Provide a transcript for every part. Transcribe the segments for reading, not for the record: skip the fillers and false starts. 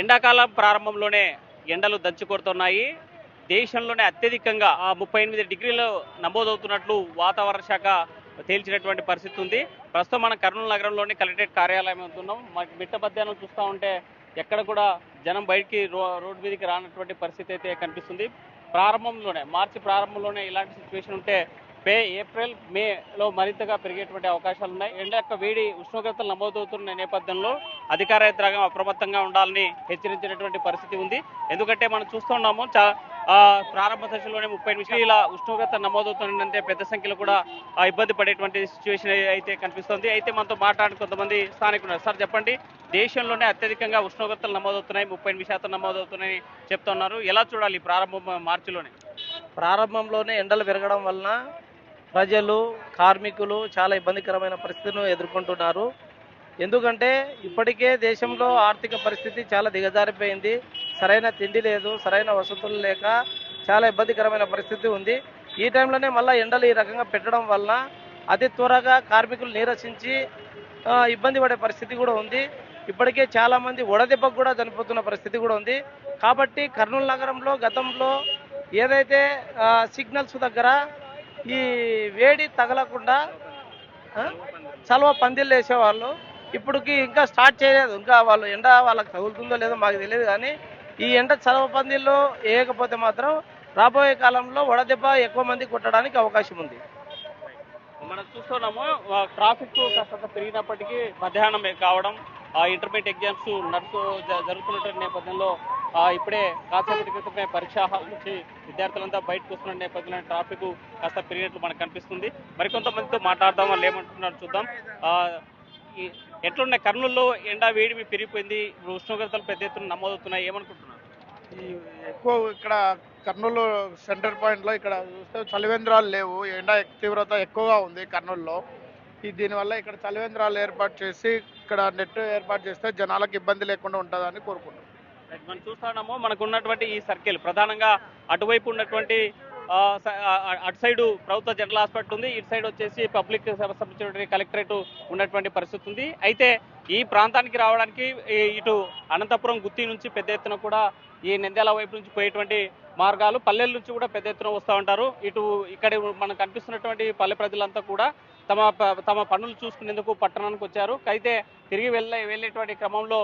ఎండాకాలం ప్రారంభంలోనే ఎండలు దంచి కొడుతున్నాయి. దేశంలోనే అత్యధికంగా 38 డిగ్రీలు నమోదవుతున్నట్లు వాతావరణ శాఖ తేల్చినటువంటి పరిస్థితి ఉంది. ప్రస్తుతం మనం కర్నూలు నగరంలోని కలెక్టరేట్ కార్యాలయం ఉంటున్నాం. మిట్ట మధ్యాహ్నం చూస్తూ ఉంటే ఎక్కడ కూడా జనం బయటికి రోడ్డు మీదకి రానటువంటి పరిస్థితి అయితే కనిపిస్తుంది. మార్చి ప్రారంభంలోనే ఇలాంటి సిచ్యువేషన్ ఉంటే ఏప్రిల్ మేలో మరింతగా పెరిగేటువంటి అవకాశాలు ఉన్నాయి. ఎండ యొక్క వేడి ఉష్ణోగ్రతలు నమోదవుతున్న నేపథ్యంలో అధికార యంత్రాంగం అప్రమత్తంగా ఉండాలని హెచ్చరించినటువంటి పరిస్థితి ఉంది. ఎందుకంటే మనం చూస్తున్నాము ప్రారంభ దశలోనే 30 డిగ్రీల ఉష్ణోగ్రత నమోదవుతుందంటే పెద్ద సంఖ్యలో కూడా ఇబ్బంది పడేటువంటి సిచ్యువేషన్ అయితే కనిపిస్తుంది. అయితే మనతో మాట్లాడిన కొంతమంది స్థానికులు సార్ చెప్పండి, దేశంలోనే అత్యధికంగా ఉష్ణోగ్రతలు నమోదవుతున్నాయి, 38% నమోదవుతున్నాయని చెప్తున్నారు. ఎలా చూడాలి మార్చిలోనే? ప్రారంభంలోనే ఎండలు పెరగడం వలన ప్రజలు, కార్మికులు చాలా ఇబ్బందికరమైన పరిస్థితులను ఎదుర్కొంటున్నారు. ఎందుకంటే ఇప్పటికే దేశంలో ఆర్థిక పరిస్థితి చాలా దిగజారిపోయింది. సరైన తిండి లేదు, సరైన వసతులు లేక చాలా ఇబ్బందికరమైన పరిస్థితి ఉంది. ఈ టైంలోనే మళ్ళీ ఎండలు ఈ రకంగా పెట్టడం వలన అతి త్వరగా కార్మికులు నీరసించి ఇబ్బంది పడే పరిస్థితి కూడా ఉంది. ఇప్పటికే చాలామంది వడదెబ్బకు కూడా చనిపోతున్న పరిస్థితి కూడా ఉంది. కాబట్టి కర్నూలు నగరంలో గతంలో ఏదైతే సిగ్నల్స్ దగ్గర ఈ వేడి తగలకుండా చలవ పందిళ్ళు వేసేవాళ్ళు, ఇప్పటికి ఇంకా స్టార్ట్ చేయలేదు. ఇంకా వాళ్ళు ఎండ వాళ్ళకి తగులుతుందో లేదో మాకు తెలియదు. కానీ ఈ ఎండ చలవ పందిళ్ళు వేయకపోతే మాత్రం రాబోయే కాలంలో వడదెబ్బ ఎక్కువ మంది కొట్టడానికి అవకాశం ఉంది. మనం చూస్తున్నాము ట్రాఫిక్ కాస్త పెరిగినప్పటికీ మధ్యాహ్నం కావడం, ఇంటర్మీడియట్ ఎగ్జామ్స్ జరుగుతున్నటువంటి నేపథ్యంలో ఇప్పుడే కాసేపటి క్రితమే పరీక్షా హాల్ నుంచి విద్యార్థులంతా బయటకు వస్తున్న నేపథ్యంలో ట్రాఫిక్ కాస్త పెరిగినట్లు మనకు కనిపిస్తుంది. మరికొంతమందితో మాట్లాడదాం, వాళ్ళు ఏమంటున్నారు చూద్దాం. ఎట్లున్నాయి కర్నూలులో? ఎండ వేడిమి పెరిగిపోయింది, ఉష్ణోగ్రతలు పెద్ద ఎత్తున నమోదవుతున్నాయి, ఏమనుకుంటున్నారు? ఎక్కువ ఇక్కడ కర్నూలు సెంటర్ పాయింట్లో ఇక్కడ చూస్తే చలివేంద్రాలు లేవు. ఎండ తీవ్రత ఎక్కువగా ఉంది కర్నూలులో. దీనివల్ల ఇక్కడ చలివేంద్రాలు ఏర్పాటు చేసి ఇక్కడ నెట్ ఏర్పాటు చేస్తే జనాలకు ఇబ్బంది లేకుండా ఉంటుందని కోరుకుంటున్నాం. మనం చూస్తున్నాము మనకు ఉన్నటువంటి ఈ సర్కిల్ ప్రధానంగా అటువైపు ఉన్నటువంటి అటు సైడు ప్రభుత్వ జనరల్ హాస్పిటల్ ఉంది, ఇటు సైడ్ వచ్చేసి పబ్లిక్ సంబంధించినటువంటి కలెక్టరేట్ ఉన్నటువంటి పరిస్థితి ఉంది. అయితే ఈ ప్రాంతానికి రావడానికి ఇటు అనంతపురం గుత్తి నుంచి పెద్ద ఎత్తున కూడా ఈ నంద్యాల వైపు నుంచి పోయేటువంటి మార్గాలు, పల్లెల నుంచి కూడా పెద్ద ఎత్తున వస్తూ ఉంటారు. ఇక్కడ మనకు కనిపిస్తున్నటువంటి పల్లె ప్రజలంతా కూడా తమ పనులు చూసుకునేందుకు పట్టణానికి వచ్చారు. అయితే తిరిగి వెళ్ళేటువంటి క్రమంలో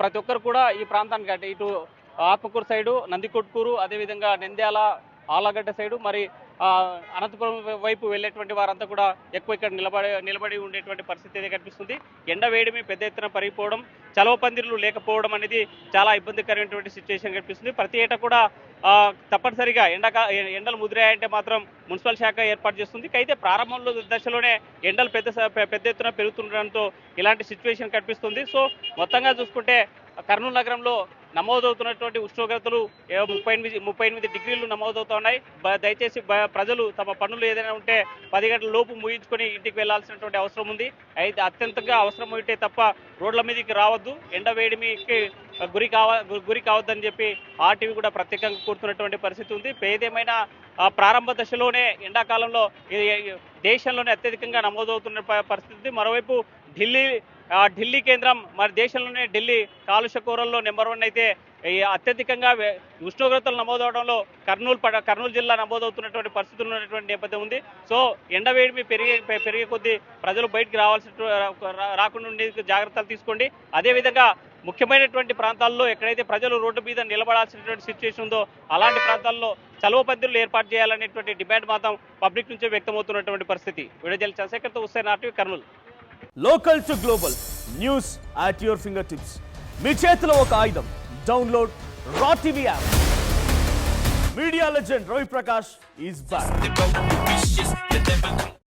ప్రతి ఒక్కరు కూడా ఈ ప్రాంతానికి అంటే ఇటు ఆత్మకూరు సైడు, నందికొట్కూరు, అదేవిధంగా నంద్యాల, ఆలగడ్డ సైడు, మరి అనంతపురం వైపు వెళ్ళేటువంటి వారంతా కూడా ఎక్కువ ఇక్కడ నిలబడి ఉండేటువంటి పరిస్థితి అయితే కనిపిస్తుంది. ఎండ వేడిమి పెద్ద ఎత్తున పరిగిపోవడం, చలవ పందిర్లు లేకపోవడం అనేది చాలా ఇబ్బందికరమైనటువంటి సిచ్యువేషన్ కనిపిస్తుంది. ప్రతి ఏటా కూడా తప్పనిసరిగా ఎండలు ముదిరాయంటే మాత్రం మున్సిపల్ శాఖ ఏర్పాటు చేస్తుంది. అయితే ప్రారంభంలో దశలోనే ఎండలు పెద్ద ఎత్తున పెరుగుతుండడంతో ఇలాంటి సిచ్యువేషన్ కనిపిస్తుంది. సో మొత్తంగా చూసుకుంటే కర్నూలు నగరంలో నమోదవుతున్నటువంటి ఉష్ణోగ్రతలు 38 డిగ్రీలు నమోదవుతున్నాయి. దయచేసి ప్రజలు తమ పనులు ఏదైనా ఉంటే 10 గంటల లోపు ముగించుకొని ఇంటికి వెళ్లాల్సినటువంటి అవసరం ఉంది. అయితే అత్యంతగా అవసరం ఉంటే తప్ప రోడ్ల మీదకి రావద్దు, ఎండ వేడిమికి గురి కావద్దని చెప్పి ఆర్టీవీ కూడా ప్రత్యేకంగా కోరుతున్నటువంటి పరిస్థితి ఉంది. ఏదేమైనా ప్రారంభ దశలోనే ఎండాకాలంలో దేశంలోనే అత్యధికంగా నమోదవుతున్న పరిస్థితి. మరోవైపు ఢిల్లీ కేంద్రం, మరి దేశంలోనే ఢిల్లీ కాలుష్య కోరల్లో నెంబర్ 1 అయితే అత్యధికంగా ఉష్ణోగ్రతలు నమోదవడంలో కర్నూలు జిల్లా నమోదవుతున్నటువంటి పరిస్థితులు ఉన్నటువంటి నేపథ్యం ఉంది. సో ఎండవేడిమి పెరిగే కొద్దీ ప్రజలు బయటికి రాకుండా ఉండేందుకు జాగ్రత్తలు తీసుకోండి. అదేవిధంగా ముఖ్యమైనటువంటి ప్రాంతాల్లో ఎక్కడైతే ప్రజలు రోడ్డు మీద నిలబడాల్సినటువంటి సిచ్యువేషన్ ఉందో అలాంటి ప్రాంతాల్లో చలువ పందిర్లు ఏర్పాటు చేయాలనేటువంటి డిమాండ్ మాత్రం పబ్లిక్ నుంచే వ్యక్తమవుతున్నటువంటి పరిస్థితి. విడుదల చంద్రశేఖర్తో Hussain, RTV, Kurnool. Local to global news at your finger tips. మీ చేతిలో ఒక ఆయుధం. Download raw TV app. Media legend Ravi Prakash is back.